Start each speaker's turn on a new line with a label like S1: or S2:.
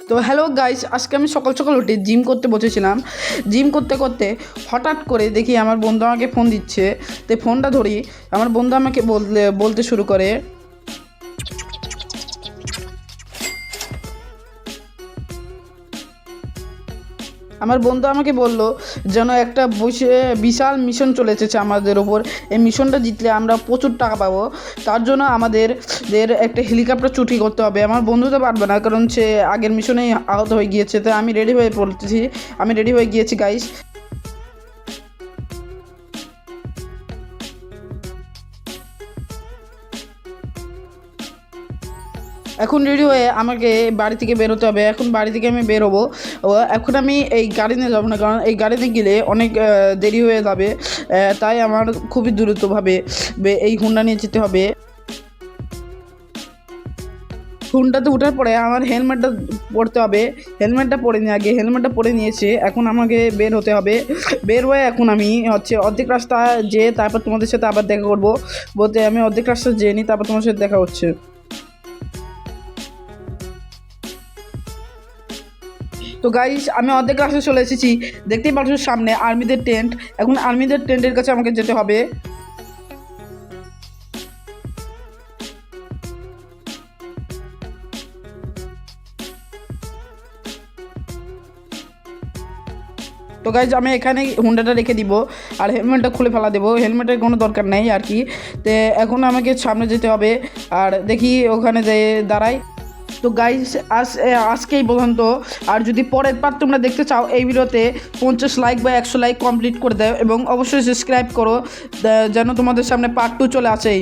S1: তো hello guys, আজকে আমি সকাল সকাল উঠে জিম করতে বসেছিলাম। জিম করতে করতে হঠাৎ করে দেখি আমার বন্ধু আমাকে ফোন দিচ্ছে। তো ফোনটা ধরি, আমার বন্ধু আমাকে বলতে শুরু করে, আমার বন্ধু আমাকে বলল যেন একটা বিশাল মিশন চলে এসেছে আমাদের ওপর। এই মিশনটা জিতলে আমরা প্রচুর টাকা পাবো। তার জন্য আমাদের একটা হেলিকপ্টার চুরি করতে হবে। আমার বন্ধু তো পারবে না, কারণ সে আগের মিশনেই আহত হয়ে গিয়েছে। তো আমি রেডি হয়ে গিয়েছি গাইস। এখন রেডি হয়ে আমাকে বাড়ি থেকে বেরোতে হবে। এখন বাড়ি থেকে আমি বেরোবো। এখন আমি এই গাড়ি নিয়ে যাবো না, কারণ এই গাড়িতে গেলে অনেক দেরি হয়ে যাবে। তাই আমার খুবই দ্রুতভাবে এই হুন্ডা নিয়ে যেতে হবে। হুন্ডাতে ওঠার পরে আমার হেলমেটটা পরতে হবে। হেলমেটটা পরে নিয়ে আগে হেলমেটটা পরে নিয়েছে। এখন আমাকে বের হতে হবে। বের হয়ে এখন আমি অর্ধেক রাস্তা যেয়ে তারপর তোমাদের সাথে আবার দেখা করবো। বলতে আমি অর্ধেক রাস্তা যেয়ে নিই, তারপর তোমার সাথে দেখা হচ্ছে। তো গাইস, আমি অর্ধেক রাস্তা চলে এসেছি। দেখতেই পাচ্ছ সামনে আর্মিদের টেন্ট। এখন আর্মিদের টেন্টের কাছে আমাকে যেতে হবে। তো গাইজ, আমি এখানে হুন্ডাটা রেখে দিব আর হেলমেটটা খুলে ফেলা দেবো। হেলমেটের কোনো দরকার নেই আর কি। তো এখন আমাকে সামনে যেতে হবে আর দেখি ওখানে যেয়ে দাঁড়াই। তো গাইজ, আজকে এই পর্যন্ত। আর যদি পরের পার্ট তোমরা দেখতে চাও, এই ভিডিওতে 50 লাইক বা 100 লাইক কমপ্লিট করে দাও এবং অবশ্যই সাবস্ক্রাইব করো, যেন তোমাদের সামনে পার্ট 2 চলে আসে।